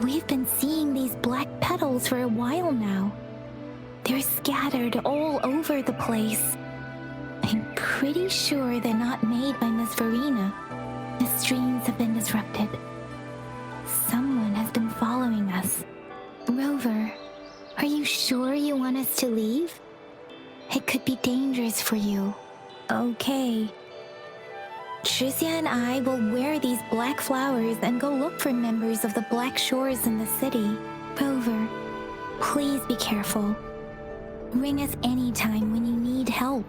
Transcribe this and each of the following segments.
We've been seeing these black petals for a while now. They're scattered all over the place. I'm pretty sure they're not made by Miss Verena. The streams have been disrupted. Someone has been following us. Rover, are you sure you want us to leave? It could be dangerous for you. Okay. Tricia and I will wear these black flowers and go look for members of the Black Shores in the city. Rover, please be careful. Ring us anytime when you need help.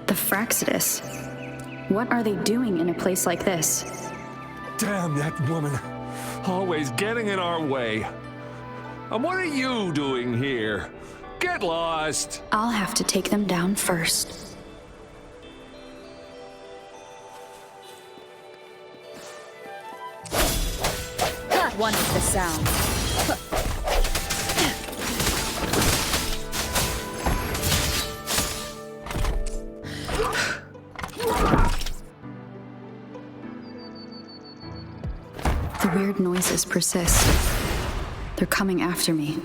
The Fraxidus. What are they doing in a place like this? Damn that woman. Always getting in our way. And what are you doing here? Get lost! I'll have to take them down first. That one's the sound. The weird noises persist. They're coming after me.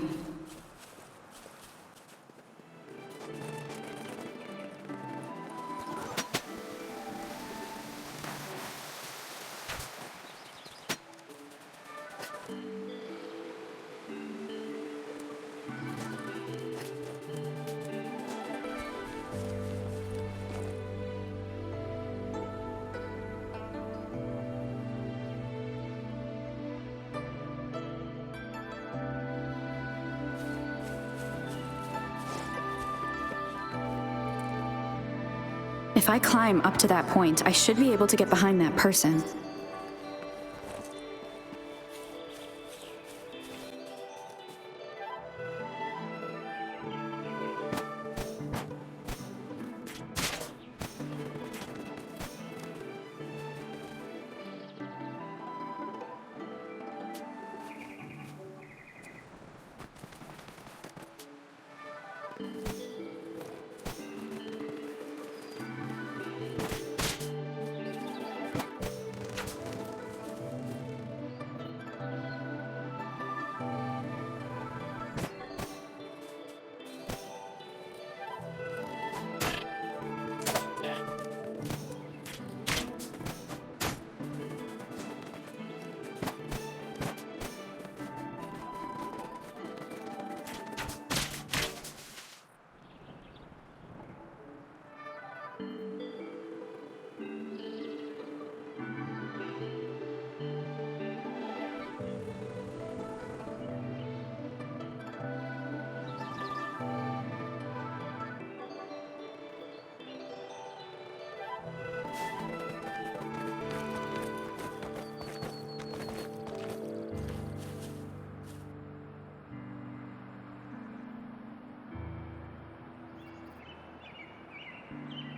If I climb up to that point, I should be able to get behind that person.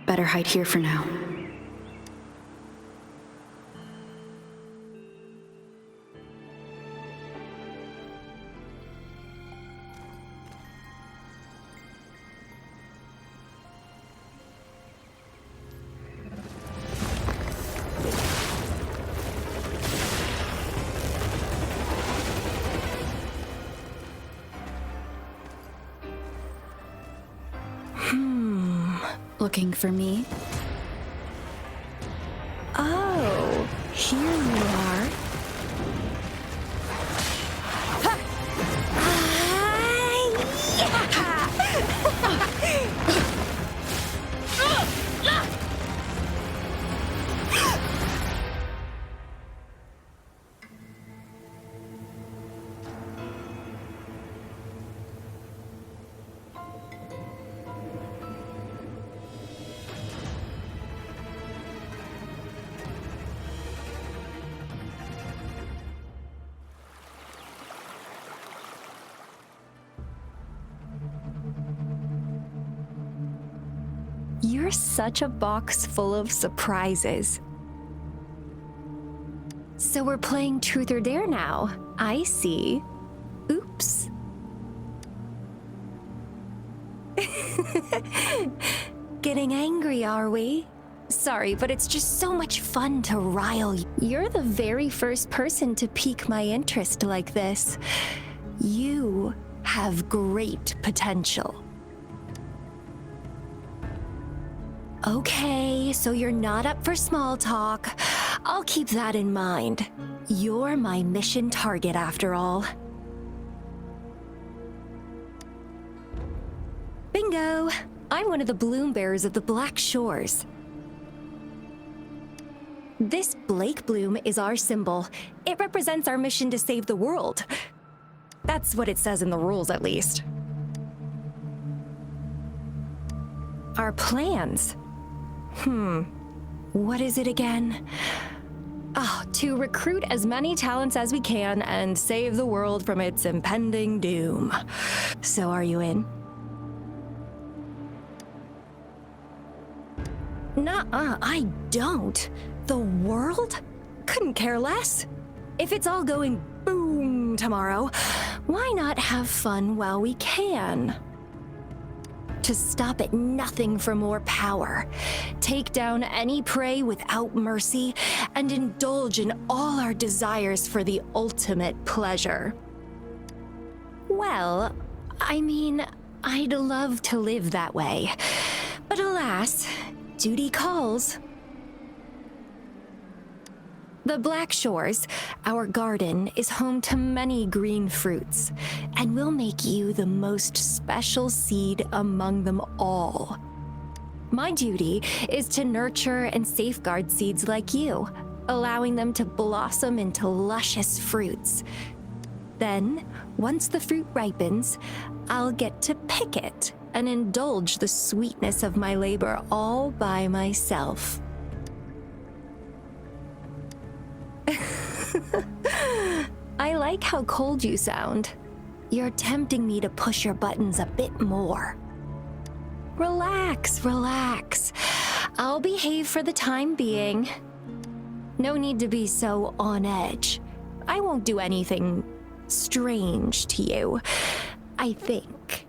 Better hide here for now. Looking for me? Here you are. You're such a box full of surprises. So we're playing Truth or Dare now. I see. Oops. Getting angry, are we? Sorry, but it's just so much fun to rile you. You're the very first person to pique my interest like this. You have great potential. Okay, so you're not up for small talk. I'll keep that in mind. You're my mission target after all. Bingo! I'm one of the bloom bearers of the Black Shores. This Blake bloom is our symbol. It represents our mission to save the world. That's what it says in the rules, at least. Our plans. What is it again? To recruit as many talents as we can and save the world from its impending doom. So are you in? Nuh-uh, I don't. The world? Couldn't care less. If it's all going boom tomorrow, why not have fun while we can? To stop at nothing for more power, take down any prey without mercy, and indulge in all our desires for the ultimate pleasure. Well, I mean, I'd love to live that way, but alas, duty calls. The Black Shores, our garden, is home to many green fruits, and will make you the most special seed among them all. My duty is to nurture and safeguard seeds like you, allowing them to blossom into luscious fruits. Then, once the fruit ripens, I'll get to pick it and indulge the sweetness of my labor all by myself. I like how cold you sound. You're tempting me to push your buttons a bit more. Relax, relax. I'll behave for the time being. No need to be so on edge. I won't do anything strange to you, I think.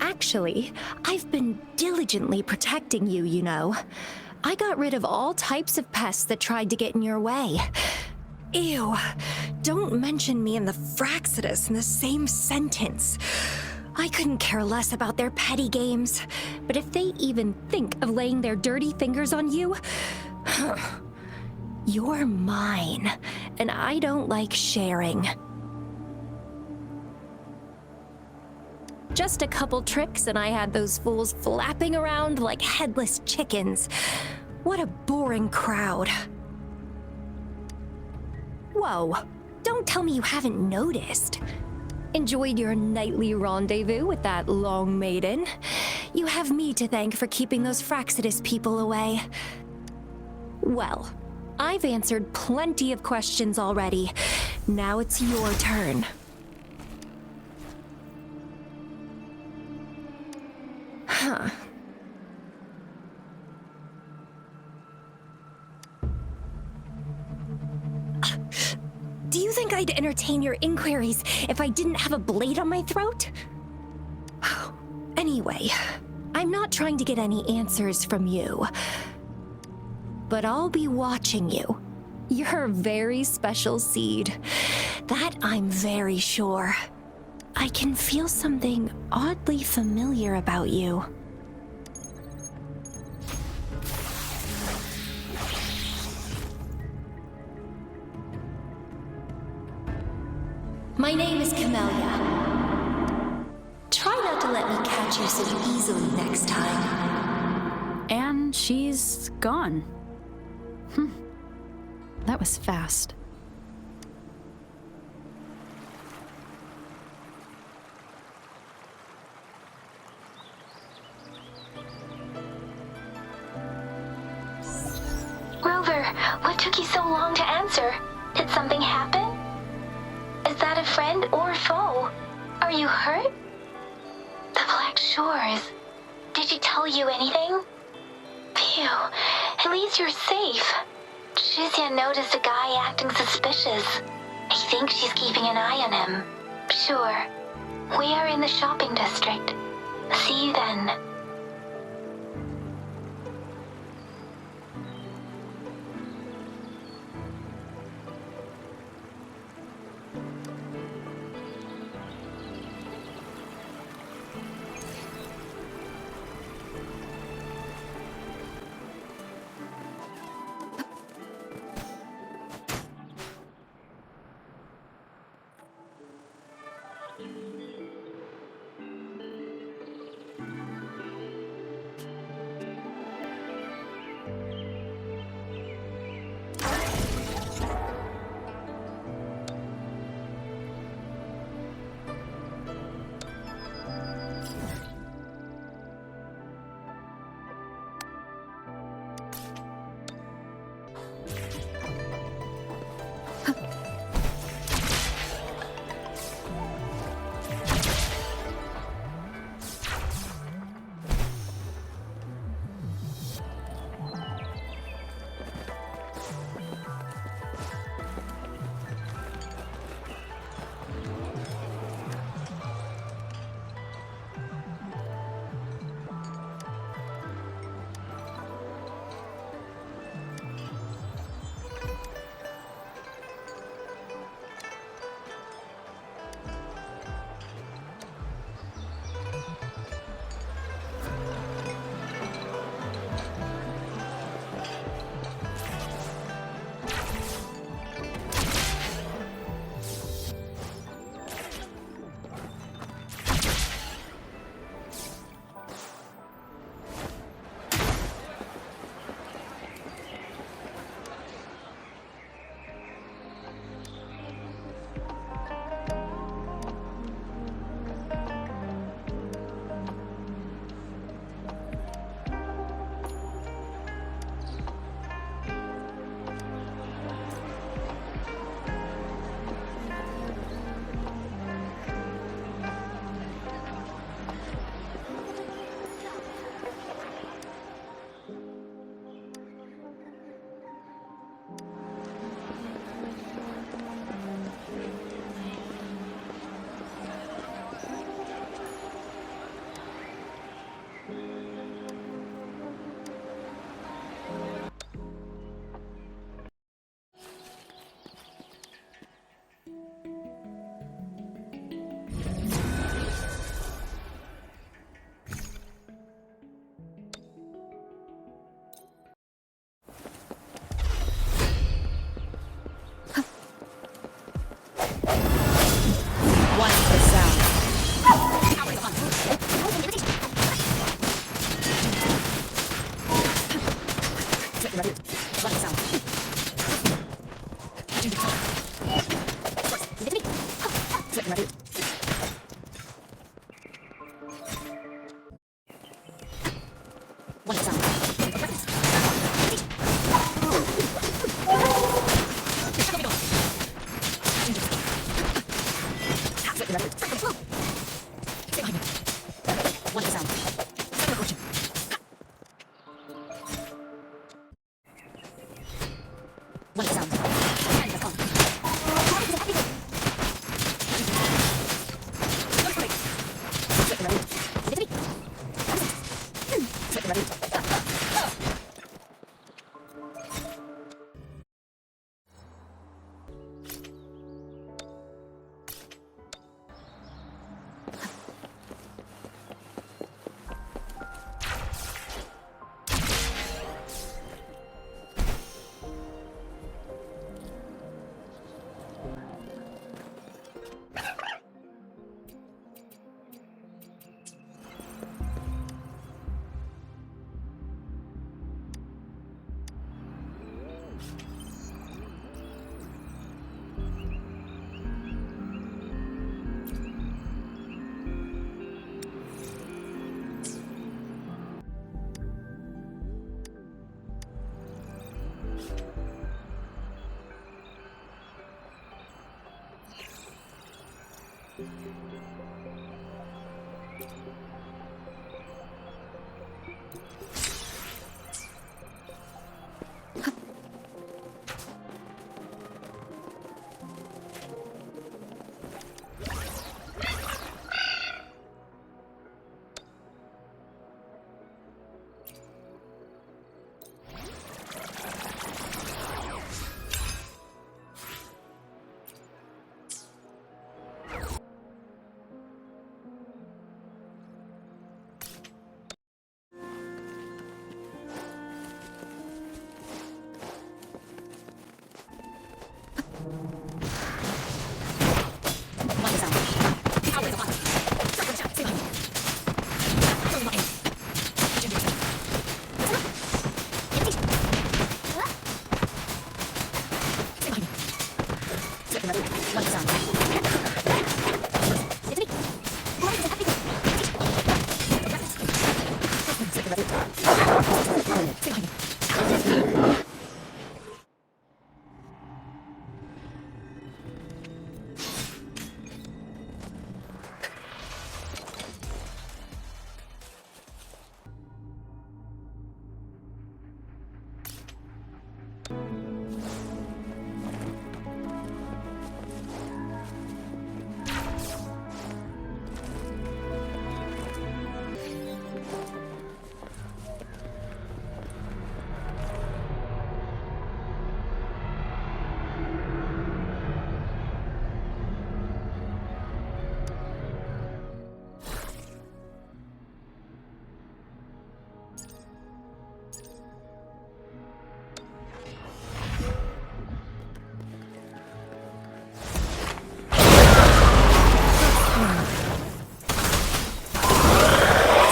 Actually, I've been diligently protecting you, you know. I got rid of all types of pests that tried to get in your way. Ew, don't mention me and the Fraxidus in the same sentence. I couldn't care less about their petty games, but if they even think of laying their dirty fingers on you, you're mine, and I don't like sharing. Just a couple tricks and I had those fools flapping around like headless chickens. What a boring crowd. Whoa, don't tell me you haven't noticed. Enjoyed your nightly rendezvous with that long maiden. You have me to thank for keeping those Fraxidus people away. Well, I've answered plenty of questions already. Now it's your turn. Huh. Do you think I'd entertain your inquiries if I didn't have a blade on my throat? Anyway, I'm not trying to get any answers from you. But I'll be watching you. You're a very special seed. That I'm very sure. I can feel something oddly familiar about you. My name is Camellia. Try not to let me catch you so easily next time. And she's gone. That was fast. Rover, what took you so long to answer? Did something happen? Is that a friend or foe? Are you hurt? The Black Shores. Did she tell you anything? Phew, at least you're safe. Shizia noticed a guy acting suspicious. I think she's keeping an eye on him. Sure. We are in the shopping district. See you then.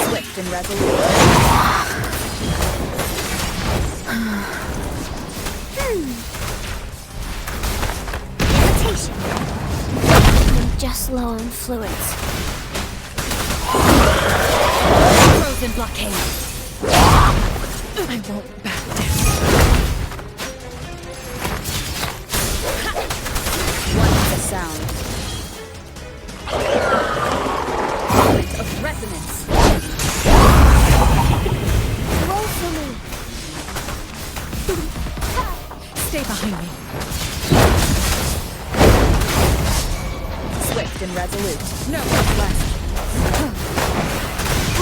Swift and resolute. Imitation. I'm just low on fluids. Frozen blockade. I won't back down. One with the sound. Moment of resonance. Roll for me. Stay behind me. Swift and resolute. No one's left.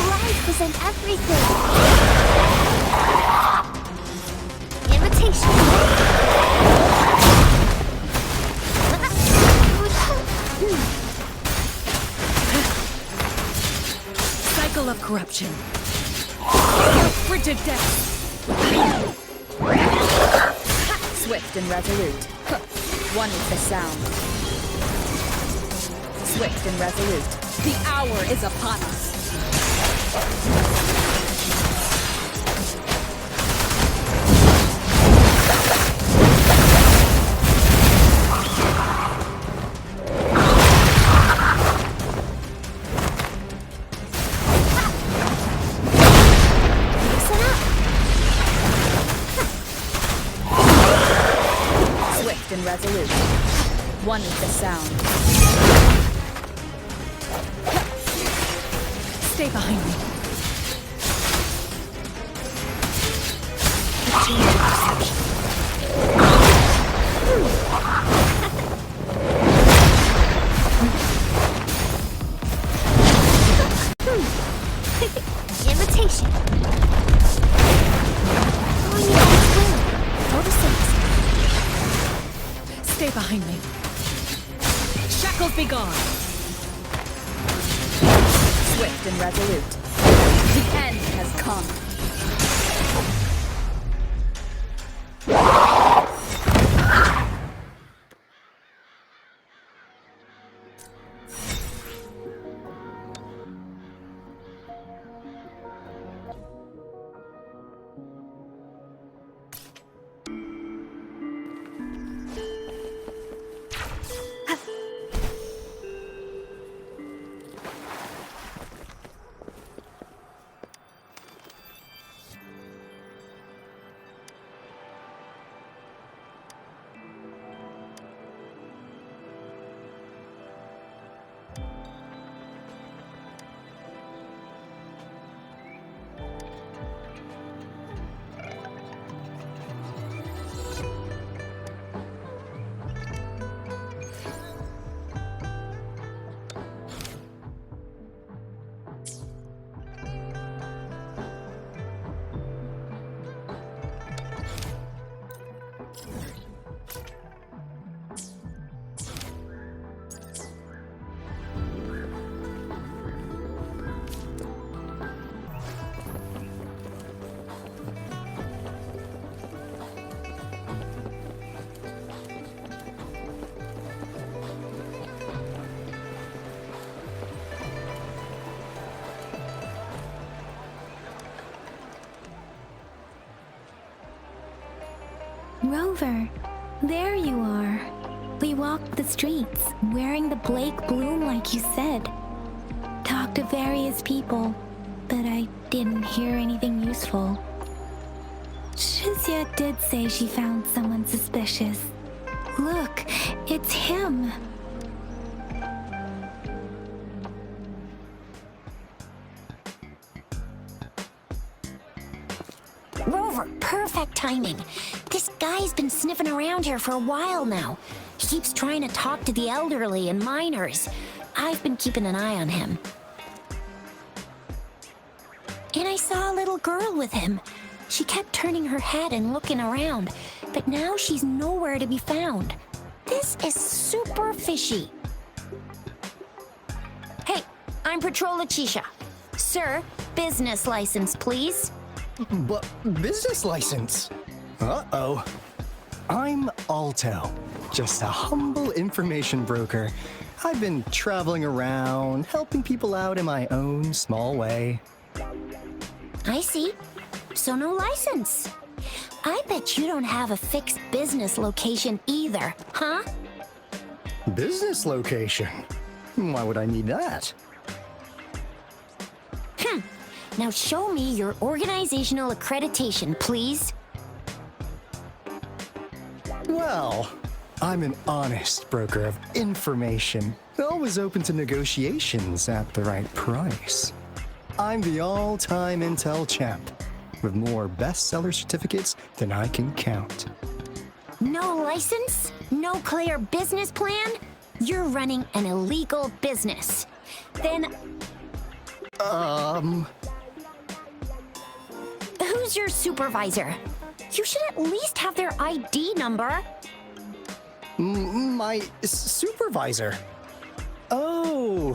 Life is in everything. Imitation. Cycle of corruption. Frigid death. Swift and resolute. One with the sound. Swift and resolute. The hour is upon us. Listen up. Swift and resolute. One with the sound. Stay behind me. Imitation. Oh, you guys will. Photosynthesis. Stay behind me. Shackles be gone. Swift and resolute. The end has come. Rover, there you are. We walked the streets, wearing the Blake bloom like you said. Talked to various people, but I didn't hear anything useful. Shizia did say she found someone suspicious. Look, it's him. Rover, perfect timing. This guy's been sniffing around here for a while now. He keeps trying to talk to the elderly and minors. I've been keeping an eye on him. And I saw a little girl with him. She kept turning her head and looking around, but now she's nowhere to be found. This is super fishy. Hey, I'm Patrol Letitia. Sir, business license, please. But business license? Uh-oh. I'm Alto, just a humble information broker. I've been traveling around, helping people out in my own small way. I see. So no license. I bet you don't have a fixed business location either, huh? Business location? Why would I need that? Now show me your organizational accreditation, please. Well, I'm an honest broker of information, always open to negotiations at the right price. I'm the all-time intel champ, with more bestseller certificates than I can count. No license? No clear business plan? You're running an illegal business. Then who's your supervisor? You should at least have their ID number. My supervisor? Oh,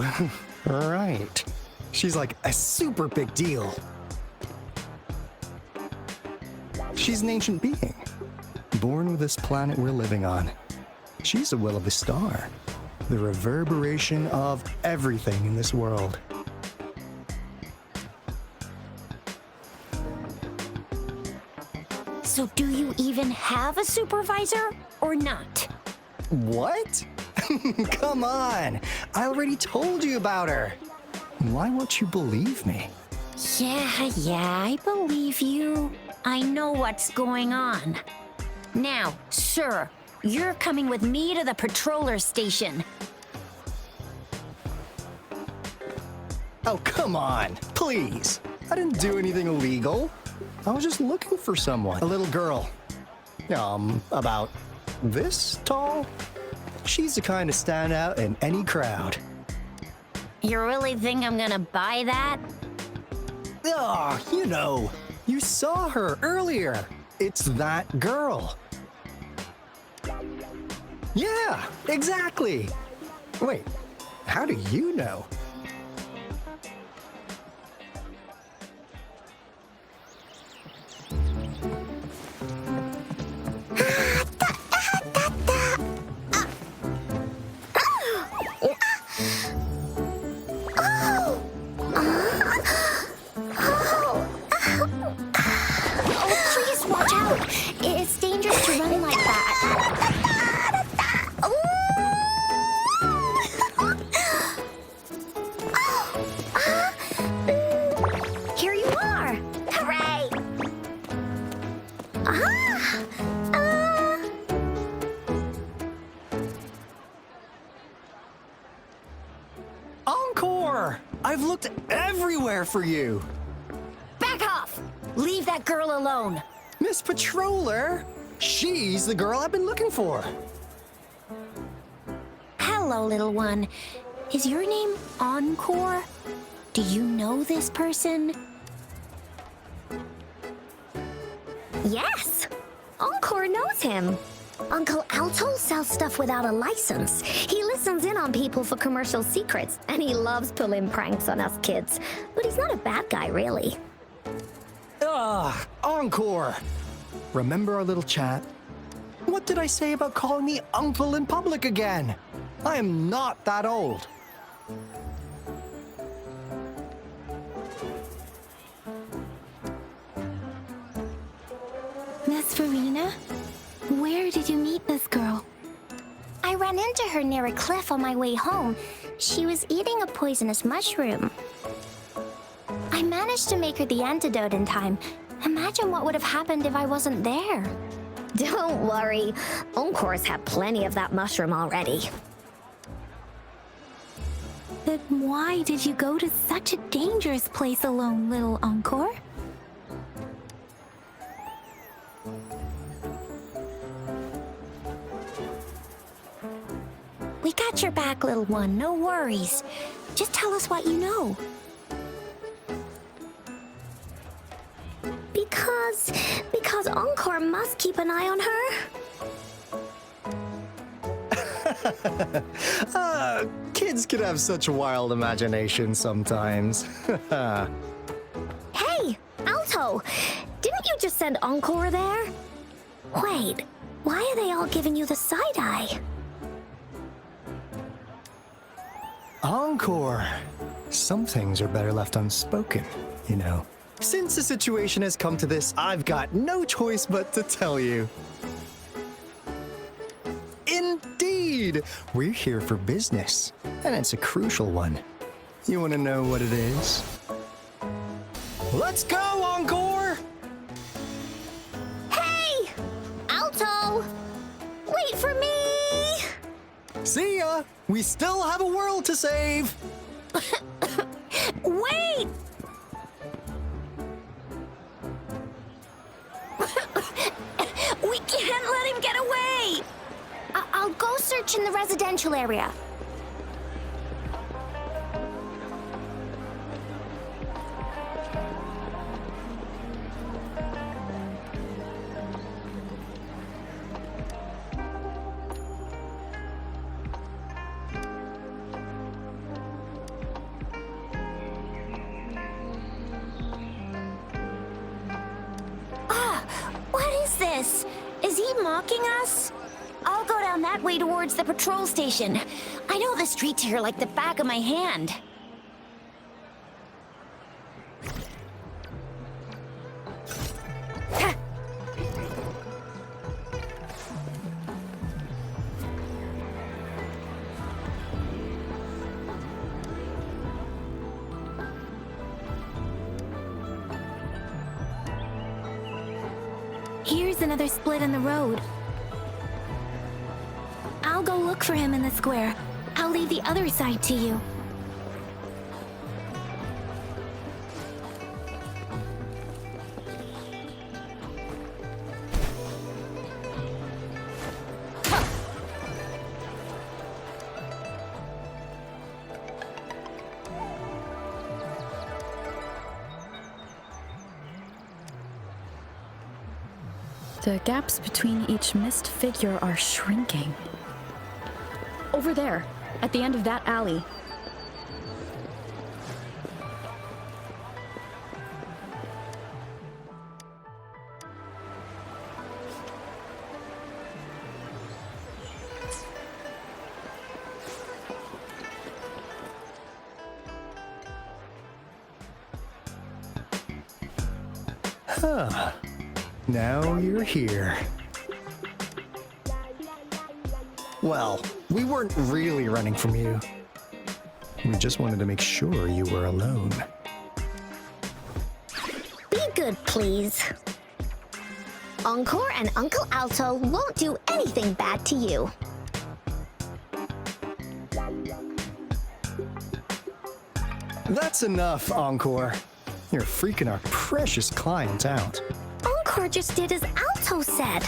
right. She's like a super big deal. She's an ancient being, born with this planet we're living on. She's the will of the star, the reverberation of everything in this world. So do you even have a supervisor or not? What? Come on! I already told you about her. Why won't you believe me? Yeah, I believe you. I know what's going on. Now, sir, you're coming with me to the patroller station. Oh, come on, please. I didn't do anything illegal. I was just looking for someone. A little girl. About this tall. She's the kind to stand out in any crowd. You really think I'm gonna buy that? You saw her earlier. It's that girl. Yeah, exactly. Wait, how do you know? Please watch out. It's dangerous to run like that. Encore! I've looked everywhere for you! Back off! Leave that girl alone. Miss Patroller! She's the girl I've been looking for. Hello, little one. Is your name Encore? Do you know this person? Yes! Encore knows him. Uncle Alto sells stuff without a license. He listens in on people for commercial secrets, and he loves pulling pranks on us kids. But he's not a bad guy, really. Encore! Remember our little chat? What did I say about calling me uncle in public again? I am not that old. Miss Verena? Where did you meet this girl? I ran into her near a cliff on my way home. She was eating a poisonous mushroom. I managed to make her the antidote in time. Imagine what would have happened if I wasn't there. Don't worry. Encore's had plenty of that mushroom already. But why did you go to such a dangerous place alone, little Encore? We got your back, little one. No worries. Just tell us what you know. Because Encore must keep an eye on her. Kids can have such wild imaginations sometimes. Hey, Alto! Didn't you just send Encore there? Wait, why are they all giving you the side eye? Encore! Some things are better left unspoken, you know. Since the situation has come to this, I've got no choice but to tell you. Indeed! We're here for business, and it's a crucial one. You want to know what it is? Let's go, Encore! Hey! Alto! Wait for me! See ya! We still have a world to save! Wait! We can't let him get away! I'll go search in the residential area. What is this? Is he mocking us? I'll go down that way towards the patrol station. I know the streets here like the back of my hand. Here's another split in the road. I'll go look for him in the square. I'll leave the other side to you. The gaps between each mist figure are shrinking. Over there, at the end of that alley. Now you're here. Well, we weren't really running from you. We just wanted to make sure you were alone. Be good, please. Encore and Uncle Alto won't do anything bad to you. That's enough, Encore. You're freaking our precious client out. Encore just did as Alto said.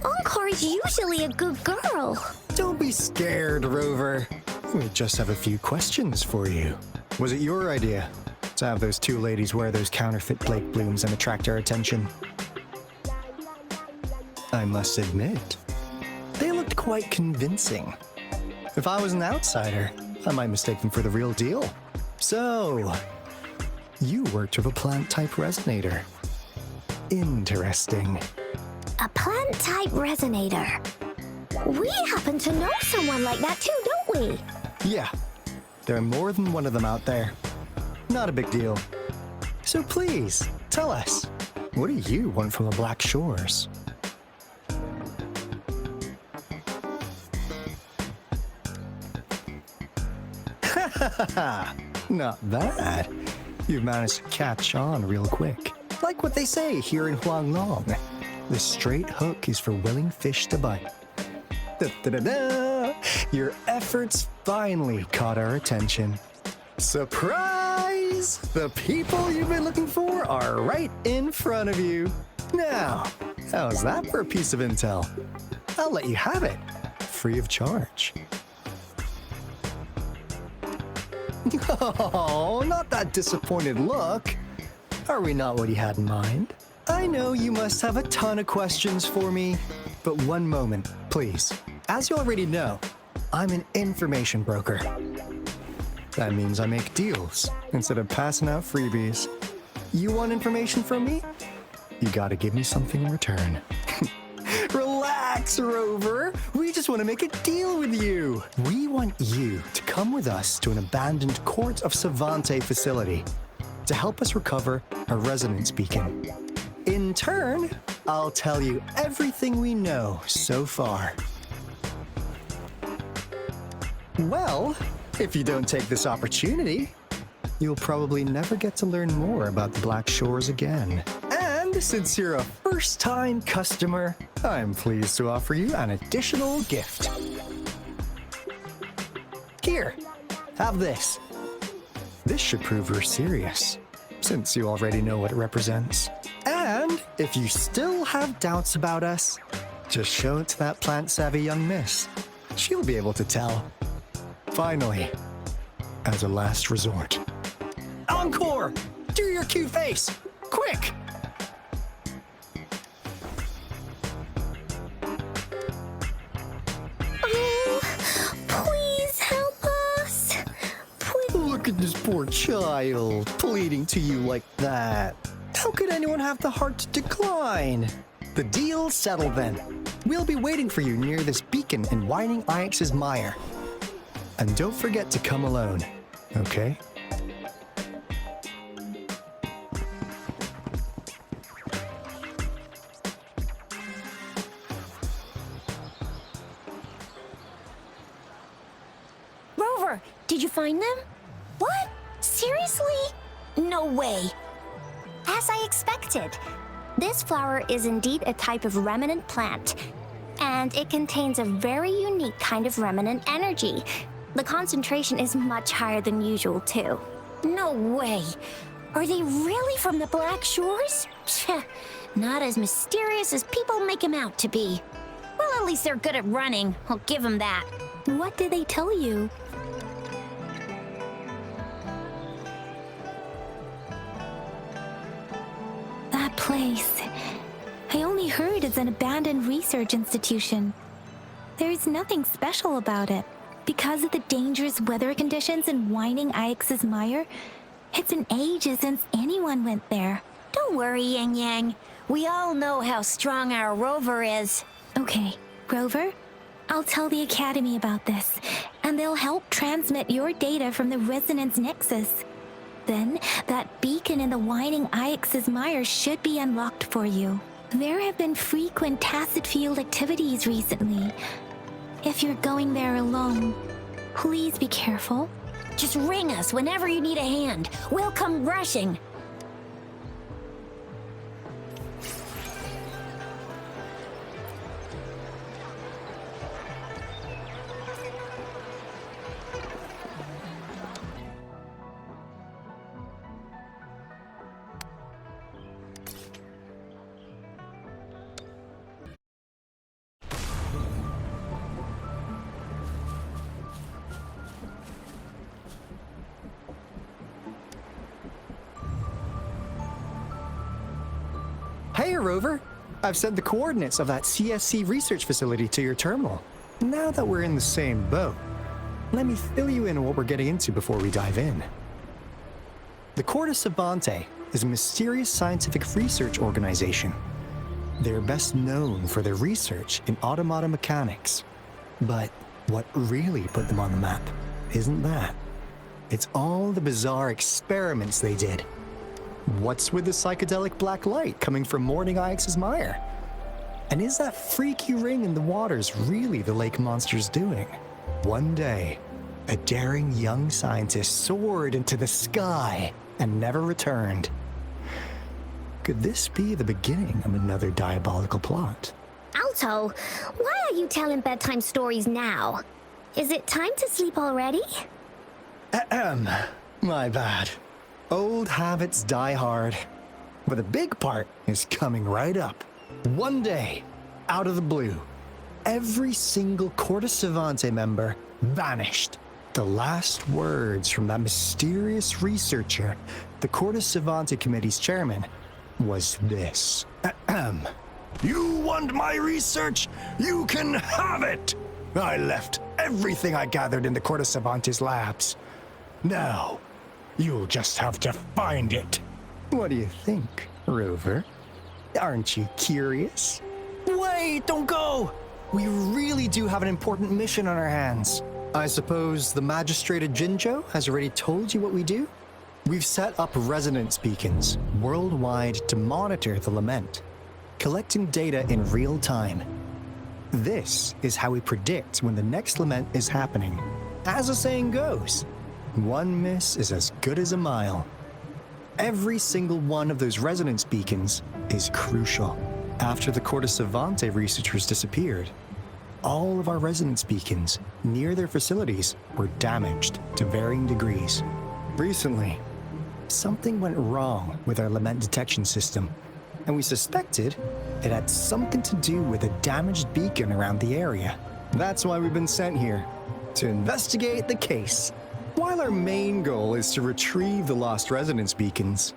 Encore is usually a good girl. Don't be scared, Rover. We just have a few questions for you. Was it your idea to have those two ladies wear those counterfeit Blake blooms and attract our attention? I must admit, they looked quite convincing. If I was an outsider, I might mistake them for the real deal. So, you worked with a plant-type resonator. Interesting. A plant-type resonator. We happen to know someone like that too, don't we? Yeah, there are more than one of them out there. Not a big deal. So please, tell us, what do you want from the Black Shores? Not bad. You've managed to catch on real quick. Like what they say here in Huanglong. The straight hook is for willing fish to bite. Da-da-da-da! Your efforts finally caught our attention. Surprise! The people you've been looking for are right in front of you. Now, how's that for a piece of intel? I'll let you have it, free of charge. Oh, not that disappointed look. Are we not what you had in mind? I know you must have a ton of questions for me, but one moment, please. As you already know, I'm an information broker. That means I make deals instead of passing out freebies. You want information from me? You gotta give me something in return. Relax, Rover. We just want to make a deal with you. We want you to come with us to an abandoned Court of Savante facility to help us recover a resonance beacon. In turn, I'll tell you everything we know so far. Well, if you don't take this opportunity, you'll probably never get to learn more about the Black Shores again. And since you're a first-time customer, I'm pleased to offer you an additional gift. Here, have this. This should prove you're serious, since you already know what it represents. And if you still have doubts about us, just show it to that plant-savvy young miss. She'll be able to tell. Finally, as a last resort. Encore! Do your cute face! Quick! Oh, please help us. Please. Look at this poor child, pleading to you like that. How could anyone have the heart to decline? The deal's settled then. We'll be waiting for you near this beacon in Whining Ix's mire. And don't forget to come alone, okay? Rover, did you find them? What? Seriously? No way. As I expected. This flower is indeed a type of remnant plant, and it contains a very unique kind of remnant energy. The concentration is much higher than usual, too. No way. Are they really from the Black Shores? Pshh, not as mysterious as people make them out to be. Well, at least they're good at running. I'll give them that. What did they tell you? That place. I only heard it's an abandoned research institution. There is nothing special about it. Because of the dangerous weather conditions in Whining Ix's mire, it's been ages since anyone went there. Don't worry, Yang Yang. We all know how strong our Rover is. Okay, Rover, I'll tell the Academy about this, and they'll help transmit your data from the Resonance Nexus. Then, that beacon in the Whining Ix's mire should be unlocked for you. There have been frequent tacit field activities recently. If you're going there alone, please be careful. Just ring us whenever you need a hand. We'll come rushing. Hiya, Rover. I've sent the coordinates of that CSC research facility to your terminal. Now that we're in the same boat, let me fill you in on what we're getting into before we dive in. The Corte Savante is a mysterious scientific research organization. They're best known for their research in automata mechanics. But what really put them on the map isn't that. It's all the bizarre experiments they did. What's with the psychedelic black light coming from Morning Ix's mire? And is that freaky ring in the waters really the lake monster's doing? One day, a daring young scientist soared into the sky and never returned. Could this be the beginning of another diabolical plot? Alto, why are you telling bedtime stories now? Is it time to sleep already? My bad. Old habits die hard. But the big part is coming right up. One day, out of the blue, every single Corte Savante member vanished. The last words from that mysterious researcher, the Corte Savante Committee's chairman, was this. You want my research? You can have it! I left everything I gathered in the Corte Savante's labs. Now, you'll just have to find it. What do you think, Rover? Aren't you curious? Wait, don't go! We really do have an important mission on our hands. I suppose the Magistrate of Jinzhou has already told you what we do? We've set up resonance beacons worldwide to monitor the lament, collecting data in real time. This is how we predict when the next lament is happening. As the saying goes, one miss is as good as a mile. Every single one of those resonance beacons is crucial. After the Corte Savante researchers disappeared, all of our resonance beacons near their facilities were damaged to varying degrees. Recently, something went wrong with our lament detection system, and we suspected it had something to do with a damaged beacon around the area. That's why we've been sent here, to investigate the case. While our main goal is to retrieve the lost resonance beacons,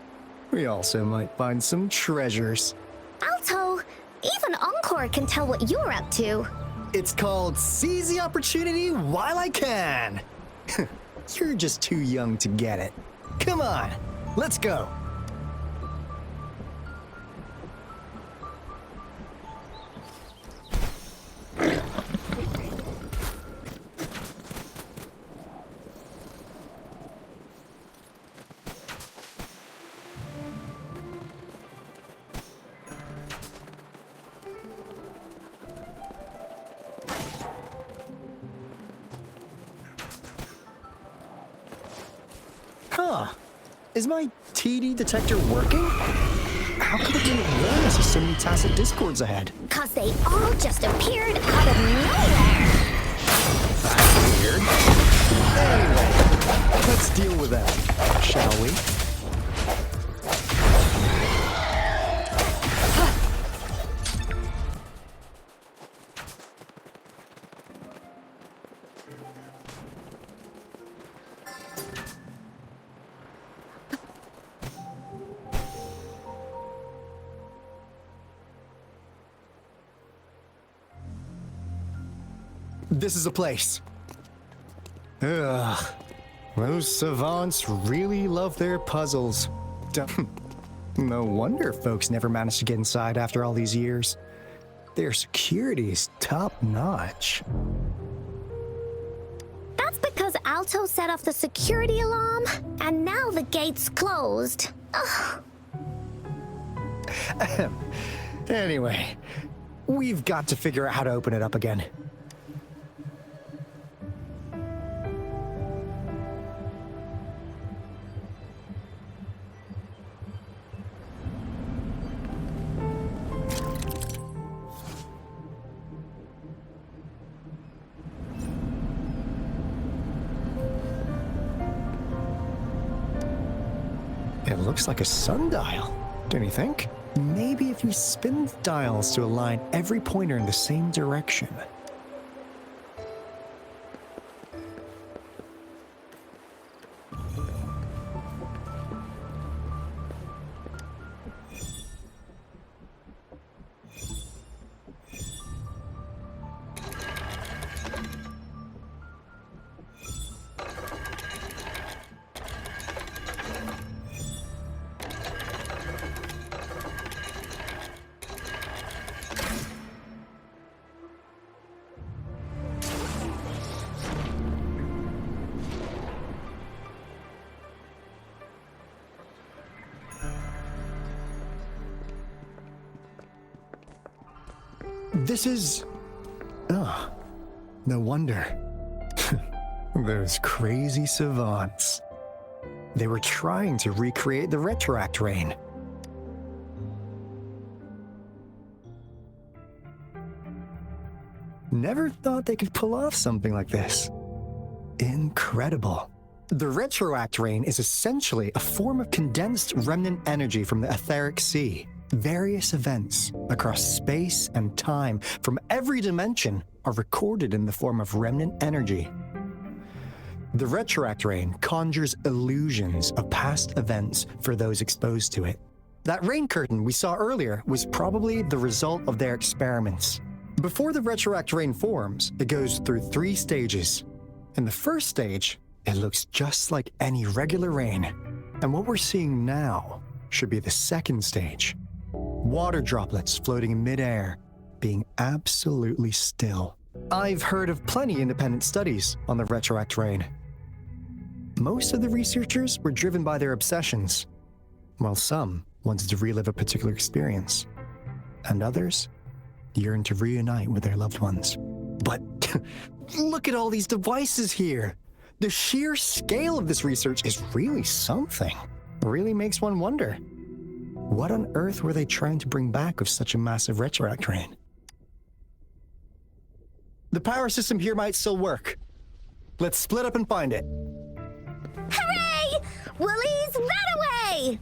we also might find some treasures. Alto, even Encore can tell what you're up to. It's called Seize the Opportunity While I Can. You're just too young to get it. Come on, let's go. Huh. Is my TD detector working? How come it didn't warn us of so many tacit discords ahead? 'Cause they all just appeared out of nowhere. That's weird. Anyway, let's deal with that, shall we? This is the place. Ugh. Those savants really love their puzzles. No wonder folks never managed to get inside after all these years. Their security is top-notch. That's because Alto set off the security alarm, and now the gate's closed. Ugh. Anyway, we've got to figure out how to open it up again. It looks like a sundial, don't you think? Maybe if we spin the dials to align every pointer in the same direction. This is... Oh, no wonder. Those crazy savants. They were trying to recreate the retroact rain. Never thought they could pull off something like this. Incredible. The retroact rain is essentially a form of condensed remnant energy from the etheric sea. Various events across space and time from every dimension are recorded in the form of remnant energy. The retroact rain conjures illusions of past events for those exposed to it. That rain curtain we saw earlier was probably the result of their experiments. Before the retroact rain forms, it goes through 3 stages. In the first stage, it looks just like any regular rain. And what we're seeing now should be the second stage. Water droplets floating in midair, being absolutely still. I've heard of plenty independent studies on the retroact rain. Most of the researchers were driven by their obsessions, while some wanted to relive a particular experience, and others yearned to reunite with their loved ones. But look at all these devices here! The sheer scale of this research is really something. Really makes one wonder. What on earth were they trying to bring back with such a massive retroact rain? The power system here might still work. Let's split up and find it. Hooray! Woolies, run away!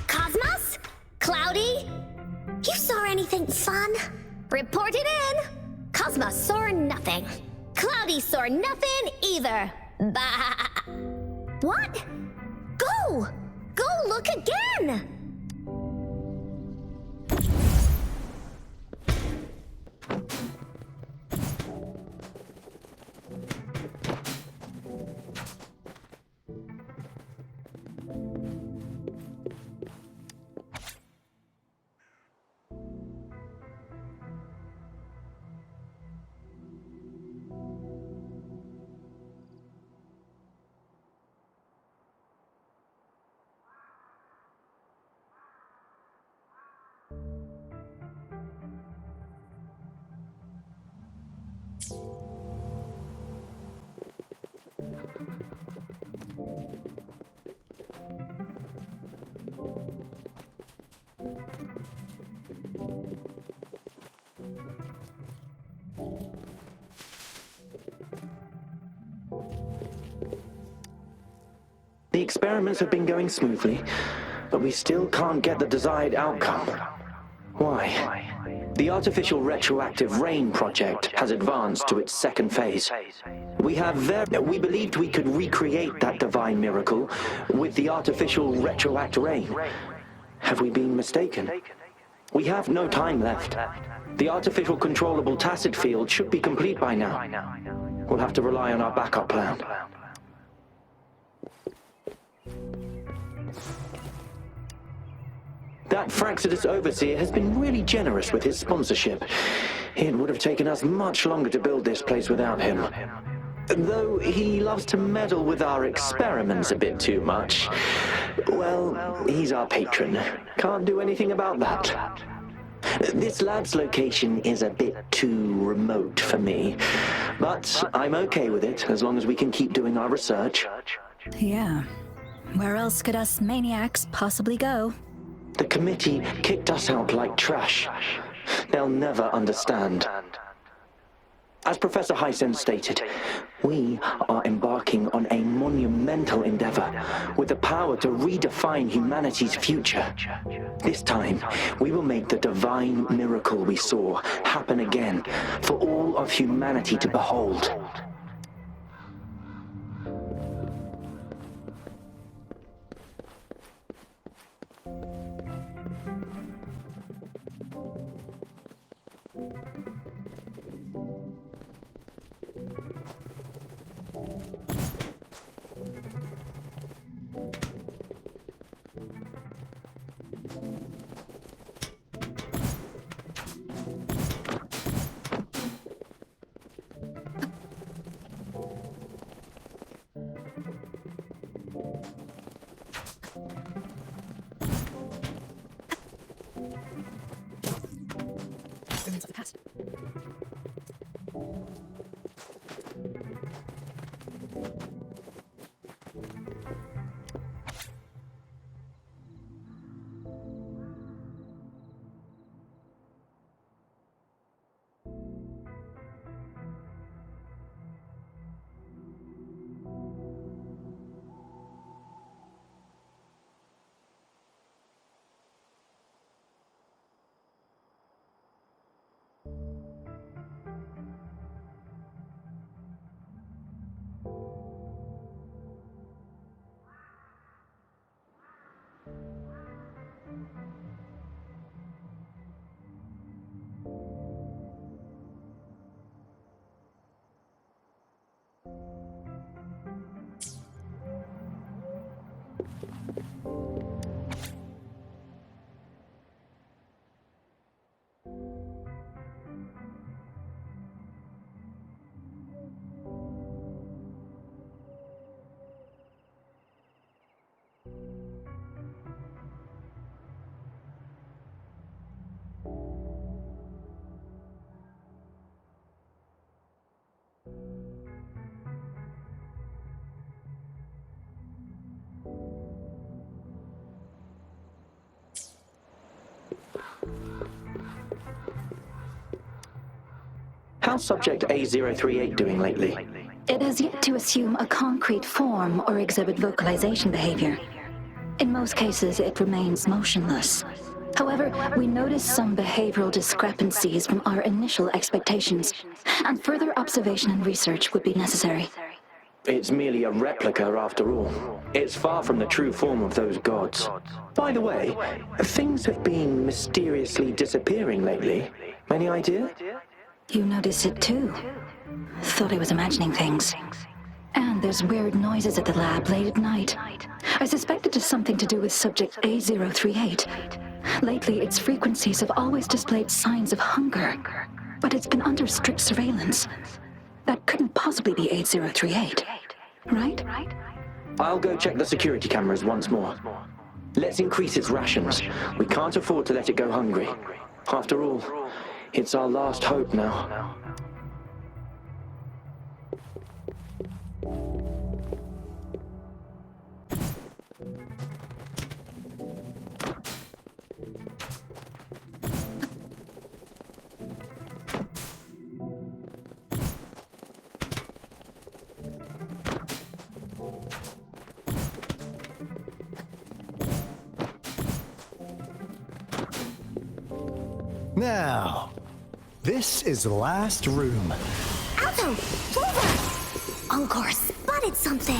Cosmos? Cloudy? You saw anything fun? Report it in! Cosmos saw nothing. Cloudy saw nothing either. Bah! What? Go! Go look again! The experiments have been going smoothly, but we still can't get the desired outcome. Why? The artificial retroactive rain project has advanced to its second phase. We believed we could recreate that divine miracle with the artificial retroact rain. Have we been mistaken? We have no time left. The artificial controllable tacit field should be complete by now. We'll have to rely on our backup plan. That Fraxidus overseer has been really generous with his sponsorship. It would have taken us much longer to build this place without him. Though he loves to meddle with our experiments a bit too much. Well, he's our patron. Can't do anything about that. This lab's location is a bit too remote for me, but I'm okay with it as long as we can keep doing our research. Yeah. Where else could us maniacs possibly go? The committee kicked us out like trash. They'll never understand. As Professor Hysen stated, we are embarking on a monumental endeavor with the power to redefine humanity's future. This time, we will make the divine miracle we saw happen again for all of humanity to behold. Ruins of the past. How's Subject A038 doing lately? It has yet to assume a concrete form or exhibit vocalization behavior. In most cases, it remains motionless. However, we notice some behavioral discrepancies from our initial expectations, and further observation and research would be necessary. It's merely a replica after all. It's far from the true form of those gods. By the way, things have been mysteriously disappearing lately. Any idea? You noticed it too. Thought I was imagining things. And there's weird noises at the lab late at night. I suspect it is something to do with subject A038. Lately, its frequencies have always displayed signs of hunger, but it's been under strict surveillance. That couldn't possibly be 8038, right? I'll go check the security cameras once more. Let's increase its rations. We can't afford to let it go hungry. After all, it's our last hope now. Now, this is the last room. Alto! WuWa! Encore spotted something!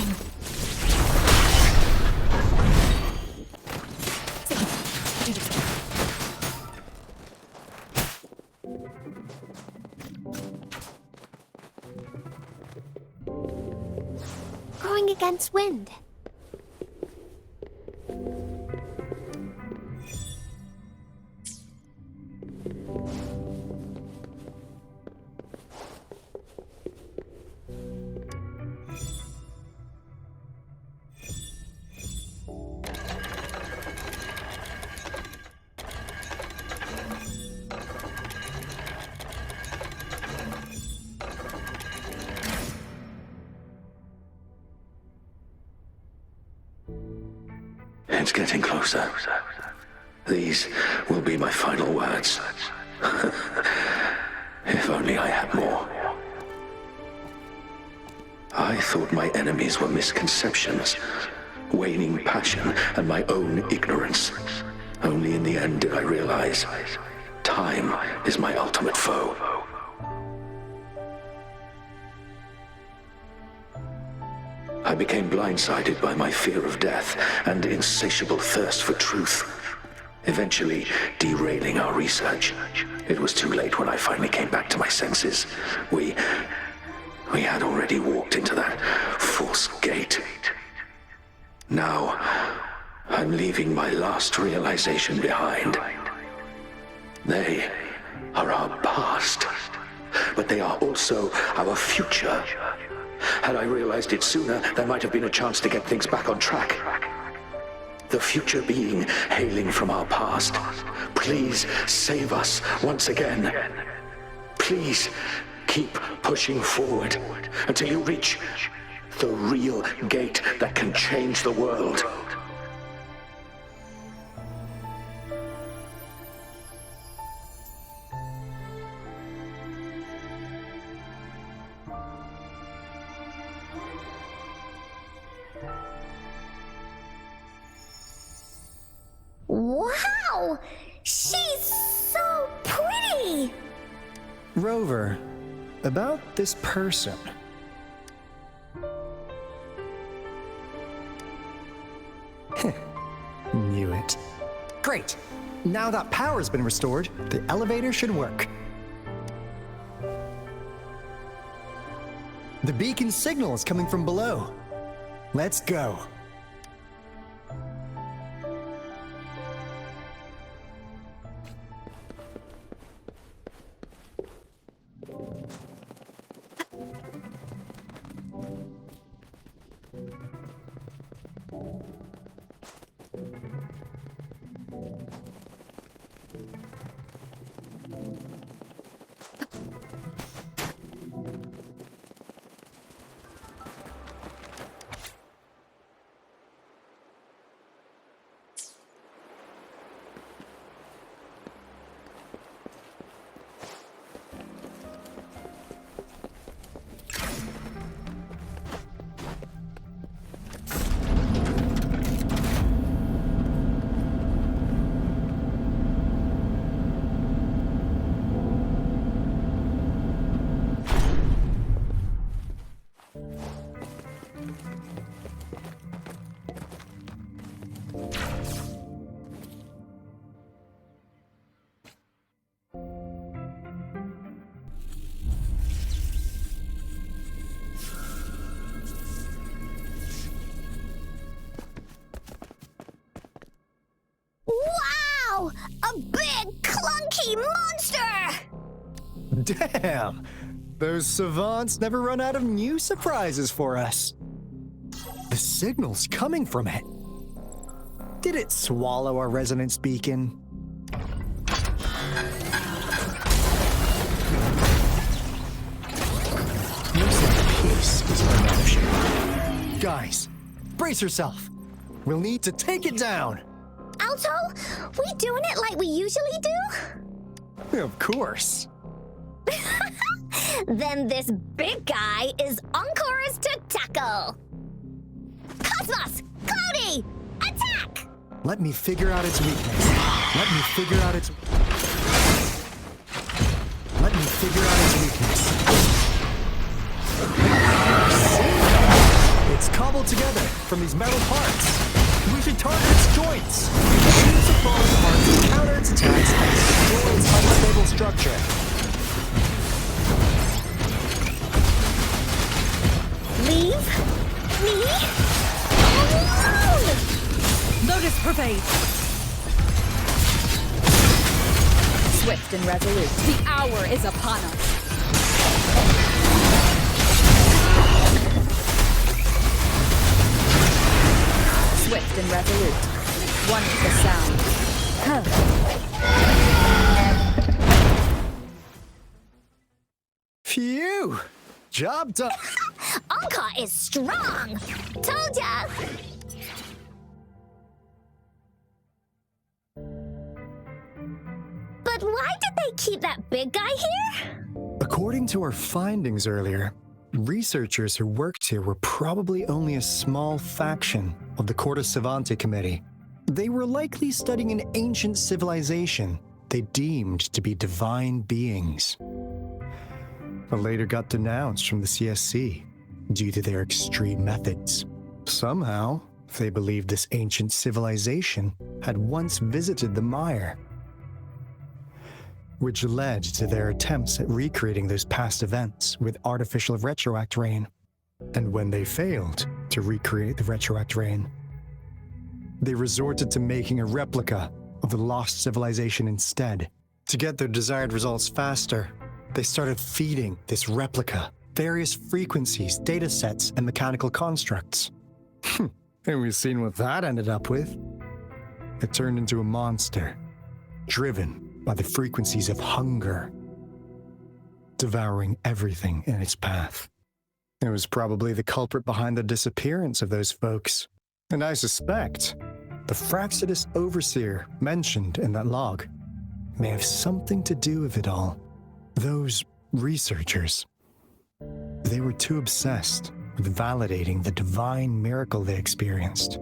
Going against wind. It's getting closer. These will be my final words. If only I had more. I thought my enemies were misconceptions, waning passion, and my own ignorance. Only in the end did I realize time is my ultimate foe. I became blindsided by my fear of death and insatiable thirst for truth, eventually derailing our research. It was too late when I finally came back to my senses. We had already walked into that false gate. Now, I'm leaving my last realization behind. They are our past, but they are also our future. Had I realized it sooner, there might have been a chance to get things back on track. The future being hailing from our past. Please save us once again. Please keep pushing forward until you reach the real gate that can change the world. Wow! She's so pretty! Rover, about this person. Knew it. Great! Now that power's been restored, the elevator should work. The beacon signal is coming from below. Let's go. Wow! A big, clunky monster! Damn! Those savants never run out of new surprises for us. The signal's coming from it. Did it swallow our resonance beacon? Looks like peace is our option. Guys, brace yourself. We'll need to take it down. Alto, we doing it like we usually do? Of course. Then this big guy is Encore's to tackle. Cosmos! Cloudy! Attack! Let me figure out its weakness. Let me figure out its weakness. It's cobbled together from these metal parts. We should target its joints. Use the falling parts to counter its attacks and destroy its unstable structure. Leave me alone! Lotus pervade! Swift and resolute, the hour is upon us. Swift and resolute, one with the sound. Phew! Job done. Encore is strong! Told ya! that big guy here? According to our findings earlier, researchers who worked here were probably only a small faction of the Corte Savante Committee. They were likely studying an ancient civilization they deemed to be divine beings, but later got denounced from the CSC due to their extreme methods. Somehow, they believed this ancient civilization had once visited the mire, which led to their attempts at recreating those past events with artificial retroact rain. And when they failed to recreate the retroact rain, they resorted to making a replica of the lost civilization instead. To get their desired results faster, they started feeding this replica various frequencies, data sets, and mechanical constructs. And we've seen what that ended up with. It turned into a monster, driven by the frequencies of hunger, devouring everything in its path. It was probably the culprit behind the disappearance of those folks, and I suspect the Fraxidus Overseer mentioned in that log may have something to do with it all. Those researchers, they were too obsessed with validating the divine miracle they experienced.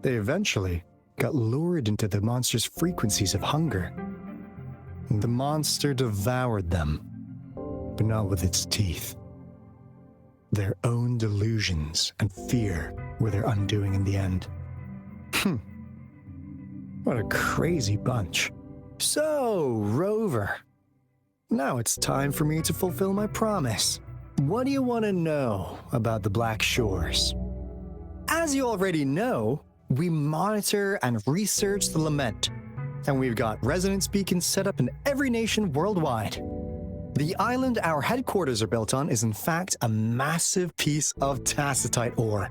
They eventually got lured into the monster's frequencies of hunger. The monster devoured them, but not with its teeth. Their own delusions and fear were their undoing in the end. What a crazy bunch. So, Rover, now it's time for me to fulfill my promise. What do you want to know about the Black Shores? As you already know, we monitor and research the Lament, and we've got resonance beacons set up in every nation worldwide. The island our headquarters are built on is in fact a massive piece of tacitite ore,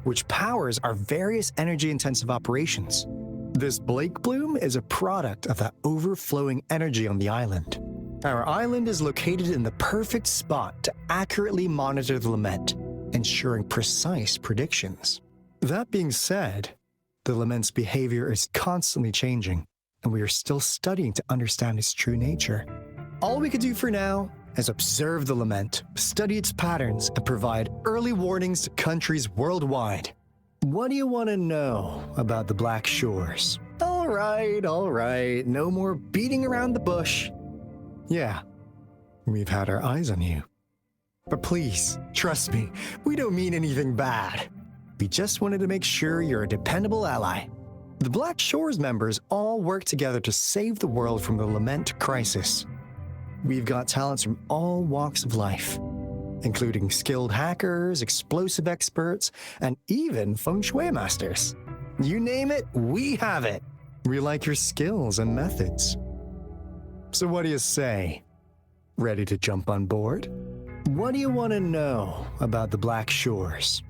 which powers our various energy-intensive operations. This Blake Bloom is a product of that overflowing energy on the island. Our island is located in the perfect spot to accurately monitor the Lament, ensuring precise predictions. That being said, the Lament's behavior is constantly changing, and we are still studying to understand its true nature. All we can do for now is observe the Lament, study its patterns, and provide early warnings to countries worldwide. What do you want to know about the Black Shores? All right, no more beating around the bush. Yeah, we've had our eyes on you. But please, trust me, we don't mean anything bad. We just wanted to make sure you're a dependable ally. The Black Shores members all work together to save the world from the Lament crisis. We've got talents from all walks of life, including skilled hackers, explosive experts, and even feng shui masters. You name it, we have it. We like your skills and methods. So what do you say? Ready to jump on board? What do you want to know about the Black Shores?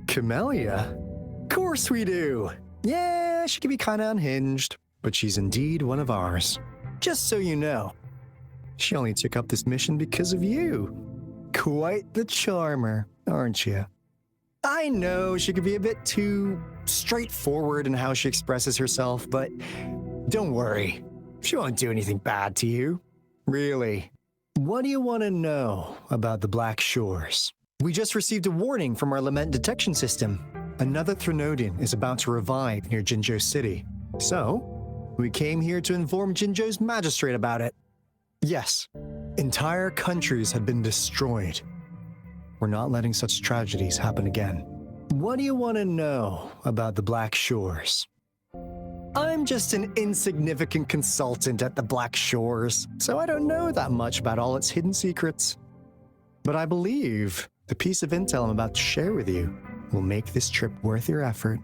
Camellia? Of course we do. Yeah, she can be kind of unhinged, but she's indeed one of ours. Just so you know, she only took up this mission because of you. Quite the charmer, aren't you? I know she could be a bit too straightforward in how she expresses herself, but don't worry. She won't do anything bad to you. Really. What do you want to know about the Black Shores? We just received a warning from our Lament detection system. Another Threnodian is about to revive near Jinzhou City. So, we came here to inform Jinzhou's magistrate about it. Yes, entire countries had been destroyed. We're not letting such tragedies happen again. What do you want to know about the Black Shores? I'm just an insignificant consultant at the Black Shores, so I don't know that much about all its hidden secrets. But I believe the piece of intel I'm about to share with you will make this trip worth your effort.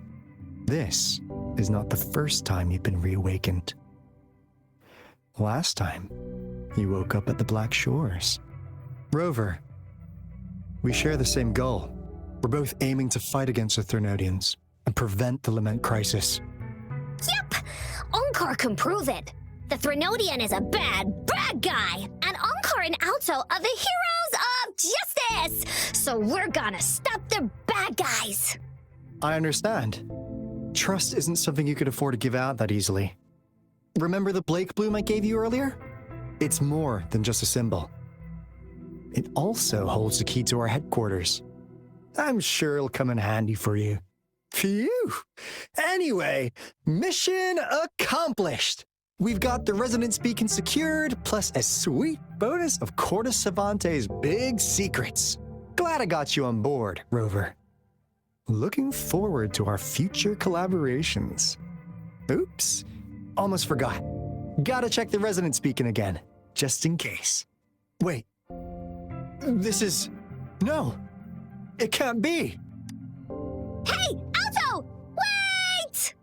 This is not the first time you've been reawakened. Last time, you woke up at the Black Shores. Rover, we share the same goal. We're both aiming to fight against the Threnodians and prevent the Lament crisis. Yep! Onkar can prove it. The Threnodian is a bad, bad guy, and Onkar and Alto are the heroes of justice! So we're gonna stop the bad guys! I understand. Trust isn't something you could afford to give out that easily. Remember the Blake bloom I gave you earlier? It's more than just a symbol. It also holds the key to our headquarters. I'm sure it'll come in handy for you. Phew! Anyway, mission accomplished! We've got the resonance beacon secured, plus a sweet bonus of Cortus Savante's big secrets. Glad I got you on board, Rover. Looking forward to our future collaborations. Oops, almost forgot. Gotta check the resonance beacon again, just in case. Wait, this is... No, it can't be. Hey, Alto! Wait!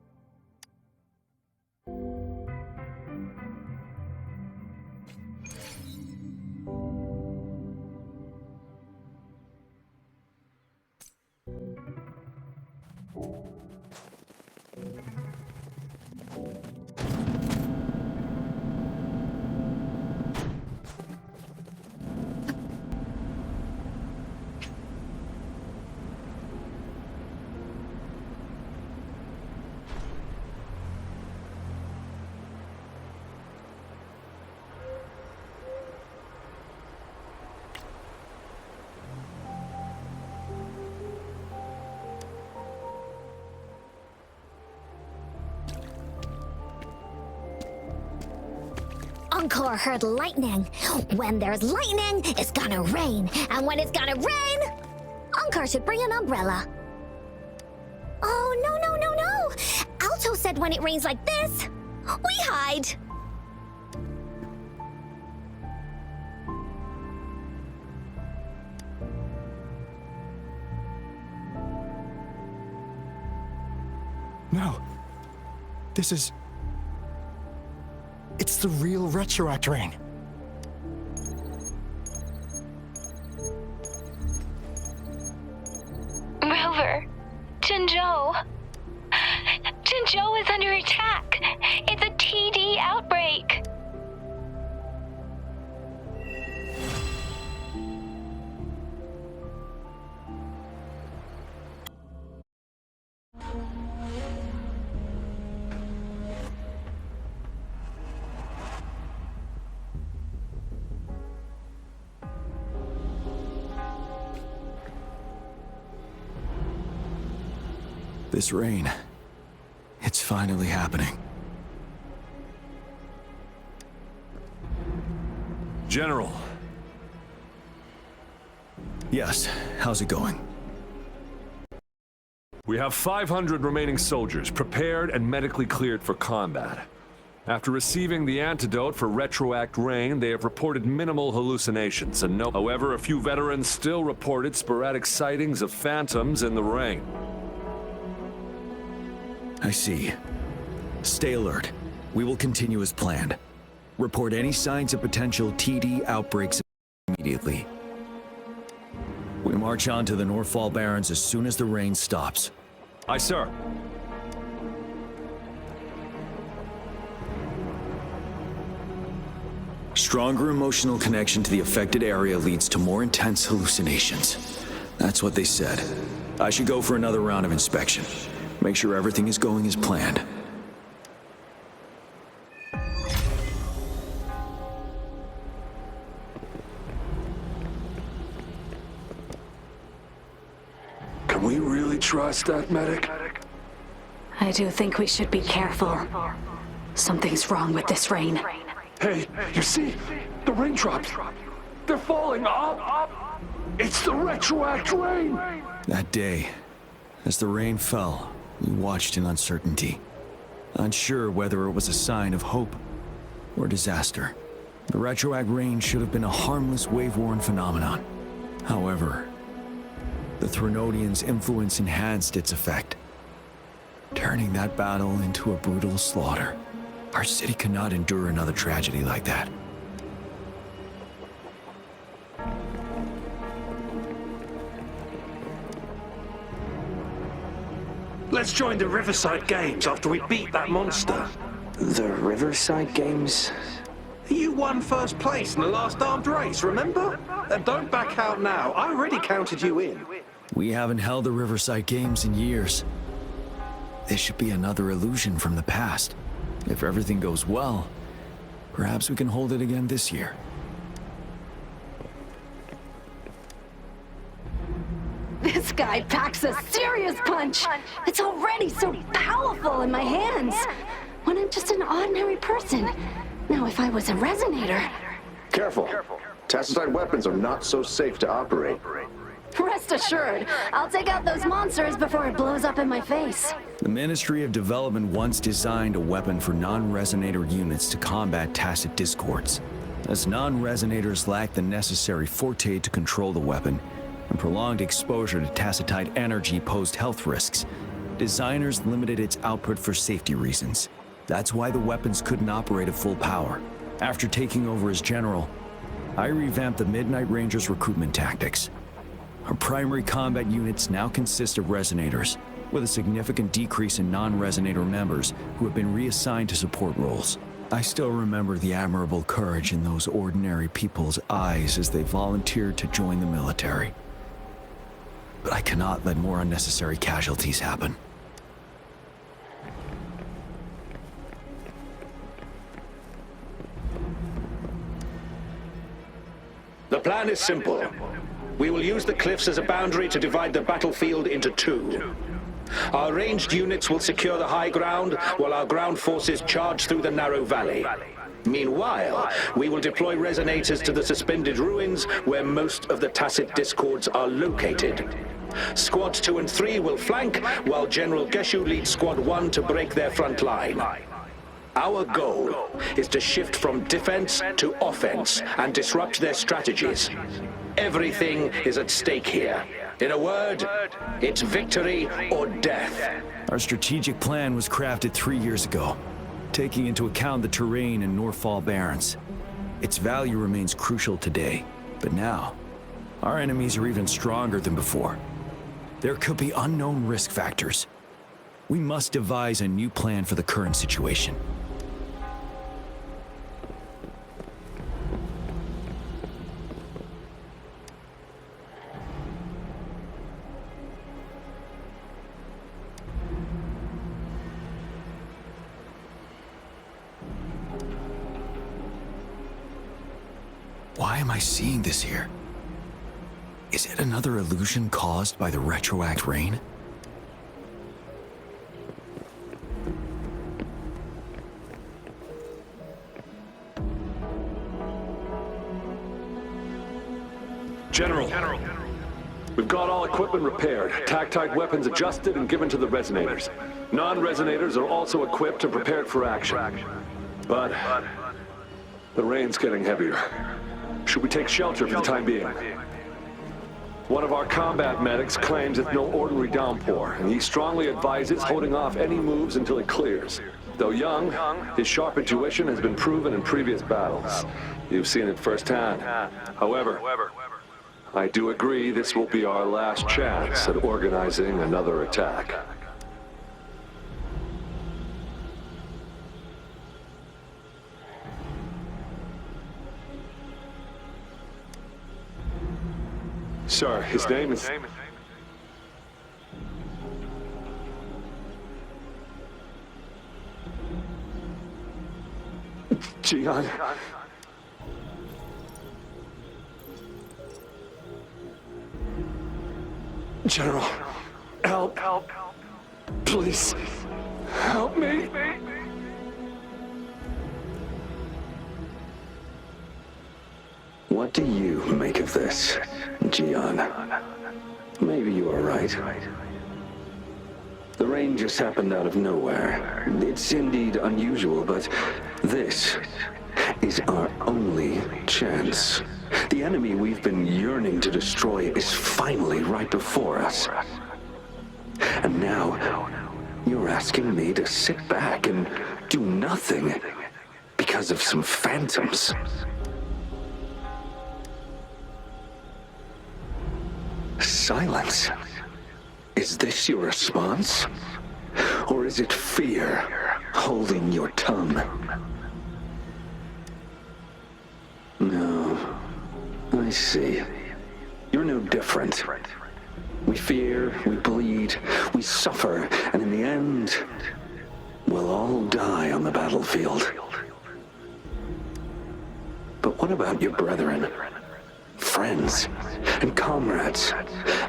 Encore heard lightning. When there's lightning, it's gonna rain. And when it's gonna rain, Encore should bring an umbrella. Oh, no. Alto said when it rains like this, we hide. No, this is... It's the real Retroact Rain. Rover, Jinzhou. Jinzhou is under attack. It's a TD outbreak. This rain, it's finally happening. General. Yes, how's it going? We have 500 remaining soldiers prepared and medically cleared for combat. After receiving the antidote for Retroact Rain, they have reported minimal hallucinations and no... However, a few veterans still reported sporadic sightings of phantoms in the rain. I see. Stay alert. We will continue as planned. Report any signs of potential TD outbreaks immediately. We march on to the Northfall Barrens as soon as the rain stops. Aye, sir. Stronger emotional connection to the affected area leads to more intense hallucinations. That's what they said. I should go for another round of inspection. Make sure everything is going as planned. Can we really trust that medic? I do think we should be careful. Something's wrong with this rain. Hey, you see? The raindrops. They're falling up. It's the Retroact Rain. That day, as the rain fell, we watched in uncertainty, unsure whether it was a sign of hope or disaster. The Retroact Rain should have been a harmless wave-worn phenomenon. However, the Threnodians' influence enhanced its effect, turning that battle into a brutal slaughter. Our city cannot endure another tragedy like that. Let's join the Riverside Games after we beat that monster. The Riverside Games? You won first place in the last armed race, remember? Don't back out now. I already counted you in. We haven't held the Riverside Games in years. This should be another illusion from the past. If everything goes well, perhaps we can hold it again this year. This guy packs a serious punch. It's already so powerful in my hands. When I'm just an ordinary person. Now, if I was a resonator... Careful. Tacitite weapons are not so safe to operate. Rest assured, I'll take out those monsters before it blows up in my face. The Ministry of Development once designed a weapon for non-resonator units to combat tacit discords. As non-resonators lack the necessary forte to control the weapon, and prolonged exposure to tacitite energy posed health risks, designers limited its output for safety reasons. That's why the weapons couldn't operate at full power. After taking over as general, I revamped the Midnight Rangers' recruitment tactics. Our primary combat units now consist of resonators, with a significant decrease in non-resonator members who have been reassigned to support roles. I still remember the admirable courage in those ordinary people's eyes as they volunteered to join the military. But I cannot let more unnecessary casualties happen. The plan is simple. We will use the cliffs as a boundary to divide the battlefield into two. Our ranged units will secure the high ground, while our ground forces charge through the narrow valley. Meanwhile, we will deploy resonators to the suspended ruins where most of the tacit discords are located. Squads 2 and 3 will flank, while General Geshu leads Squad 1 to break their front line. Our goal is to shift from defense to offense and disrupt their strategies. Everything is at stake here. In a word, it's victory or death. Our strategic plan was crafted 3 years ago, taking into account the terrain in Norfall Barrens. Its value remains crucial today, but now, our enemies are even stronger than before. There could be unknown risk factors. We must devise a new plan for the current situation. Why am I seeing this here? Is it another illusion caused by the retroact rain? General, we've got all equipment repaired, tactite weapons adjusted and given to the resonators. Non-resonators are also equipped and prepared for action. But the rain's getting heavier. Should we take shelter for the time being? One of our combat medics claims it's no ordinary downpour, and he strongly advises holding off any moves until it clears. Though young, his sharp intuition has been proven in previous battles. You've seen it firsthand. However, I do agree this will be our last chance at organizing another attack. Sir, his name is... Jian. General, help. Please, help me. What do you make of this, Jian? Maybe you are right. The rain just happened out of nowhere. It's indeed unusual, but this is our only chance. The enemy we've been yearning to destroy is finally right before us. And now, you're asking me to sit back and do nothing because of some phantoms. Silence. Is this your response? Or is it fear holding your tongue? No. I see. You're no different. We fear, we bleed, we suffer, and in the end, will all die on the battlefield. But what about your brethren, friends, and comrades,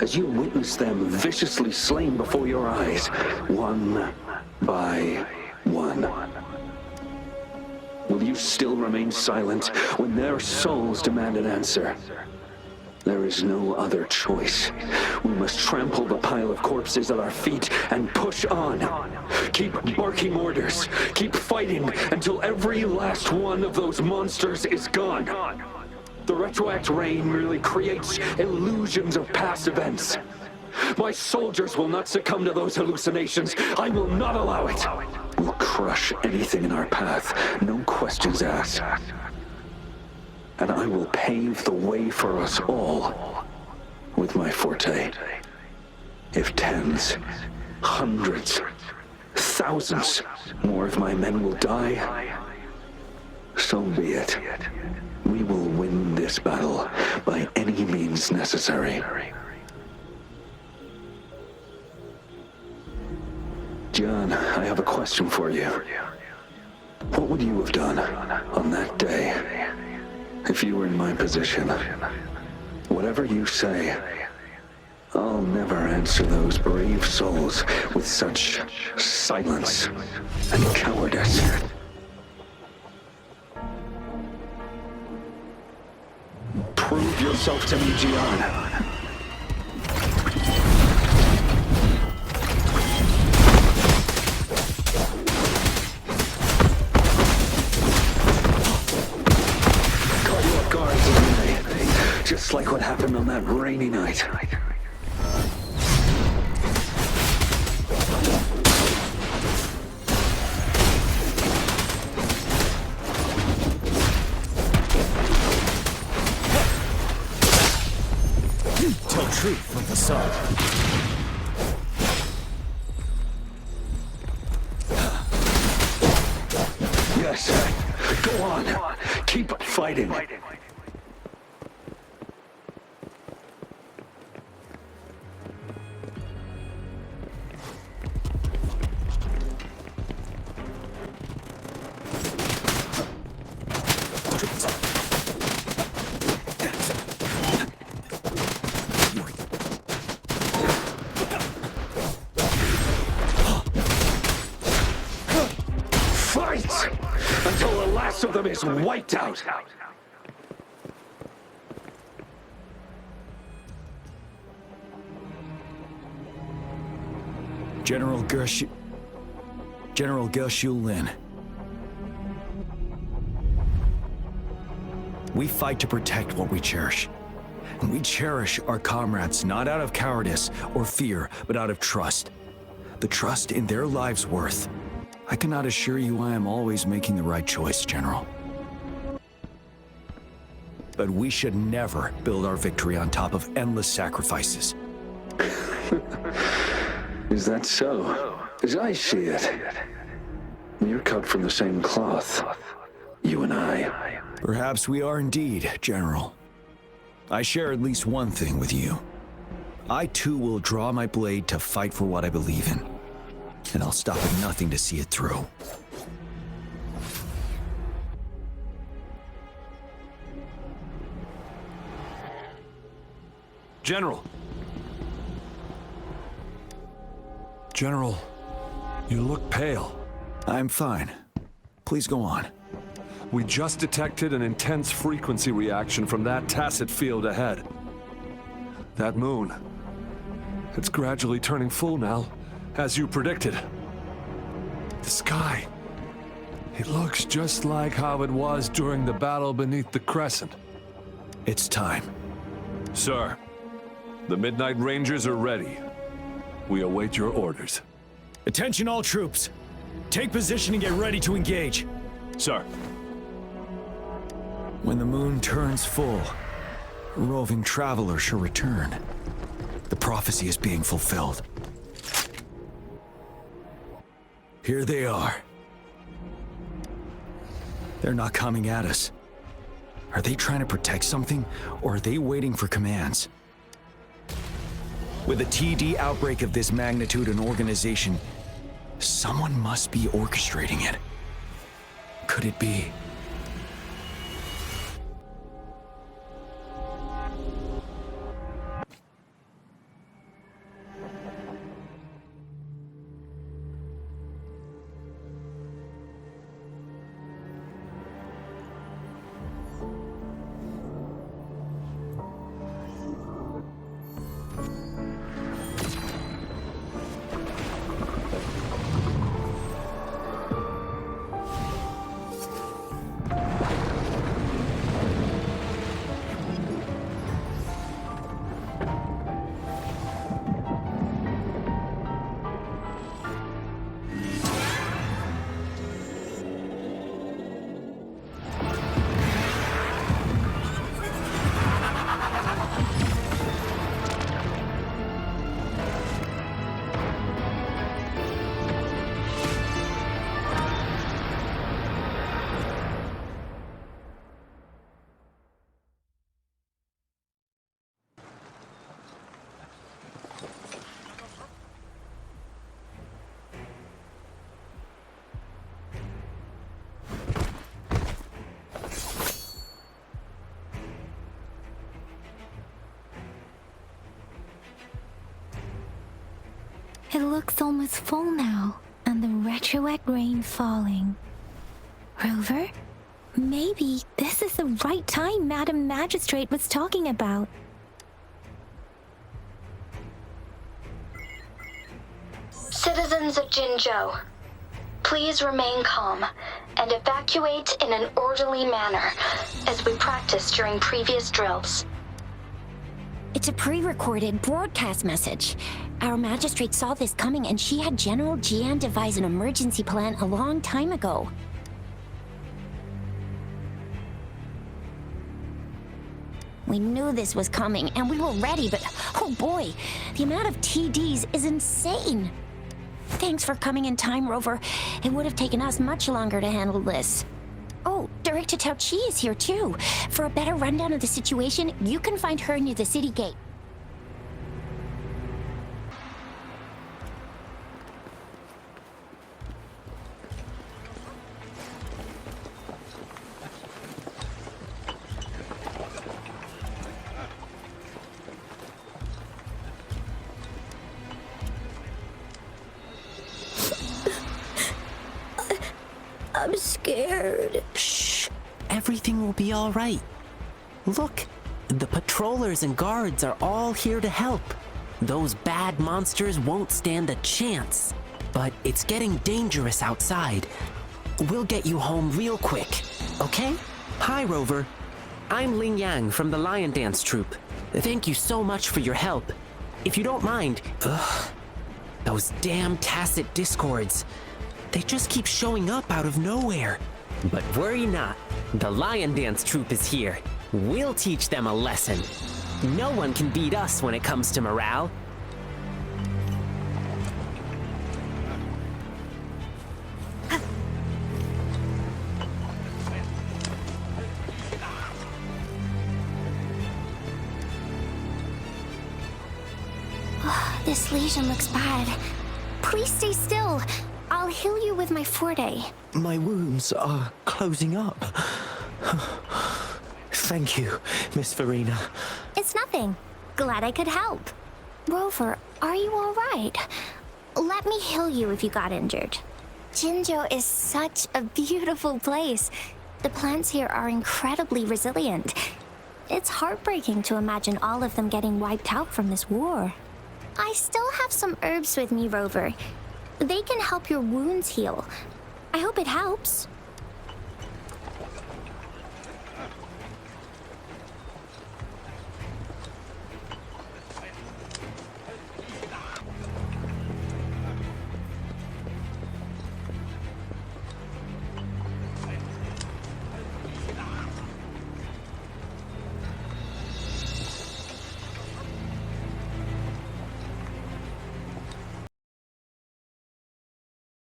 as you witness them viciously slain before your eyes, one by one? Will you still remain silent when their souls demand an answer? There is no other choice. We must trample the pile of corpses at our feet and push on. Keep barking orders. Keep fighting until every last one of those monsters is gone. The retroact rain merely creates illusions of past events. My soldiers will not succumb to those hallucinations. I will not allow it. We'll crush anything in our path, no questions asked. And I will pave the way for us all with my forte. If tens, hundreds, thousands more of my men will die, so be it. We will win this battle by any means necessary. John, I have a question for you. What would you have done on that day if you were in my position? Whatever you say, I'll never answer those brave souls with such silence and cowardice. Prove yourself to me, Gian. Just like what happened on that rainy night. Tell truth from the sun. Yes, go on. Keep fighting. Until the last of them is wiped out. General Gershu Lin. We fight to protect what we cherish. And we cherish our comrades not out of cowardice or fear, but out of trust. The trust in their lives' worth. I cannot assure you I am always making the right choice, General. But we should never build our victory on top of endless sacrifices. Is that so? As I see it, you're cut from the same cloth, you and I. Perhaps we are indeed, General. I share at least one thing with you. I too will draw my blade to fight for what I believe in. And I'll stop at nothing to see it through. General! General, you look pale. I'm fine. Please go on. We just detected an intense frequency reaction from that tacit field ahead. That moon. It's gradually turning full now, as you predicted. The sky. It looks just like how it was during the battle beneath the crescent. It's time. Sir, the Midnight Rangers are ready. We await your orders. Attention all troops. Take position and get ready to engage. Sir. When the moon turns full, a roving traveler shall return. The prophecy is being fulfilled. Here they are. They're not coming at us. Are they trying to protect something, or are they waiting for commands? With a TD outbreak of this magnitude and organization, Someone must be orchestrating it. Could it be? It looks almost full now, and the retroact rain falling. Rover, maybe this is the right time Madam Magistrate was talking about. Citizens of Jinzhou, please remain calm and evacuate in an orderly manner as we practiced during previous drills. It's a pre-recorded broadcast message. Our magistrate saw this coming and she had General Jian devise an emergency plan a long time ago. We knew this was coming and we were ready, but oh boy, the amount of TDs is insane. Thanks for coming in time, Rover. It would have taken us much longer to handle this. Oh, Director Tao Chi is here too. For a better rundown of the situation, you can find her near the city gate. I'm scared. Shh. Everything will be all right. Look, the patrollers and guards are all here to help. Those bad monsters won't stand a chance. But it's getting dangerous outside. We'll get you home real quick, okay? Hi, Rover. I'm Ling Yang from the Lion Dance Troupe. Thank you so much for your help. If you don't mind, those damn tacit discords. They just keep showing up out of nowhere. But worry not. The Lion Dance Troupe is here. We'll teach them a lesson. No one can beat us when it comes to morale. This lesion looks bad. Please stay still. I'll heal you with my Forte. My wounds are closing up. Thank you, Miss Verena. It's nothing. Glad I could help. Rover, are you all right? Let me heal you if you got injured. Jinzhou is such a beautiful place. The plants here are incredibly resilient. It's heartbreaking to imagine all of them getting wiped out from this war. I still have some herbs with me, Rover. They can help your wounds heal. I hope it helps.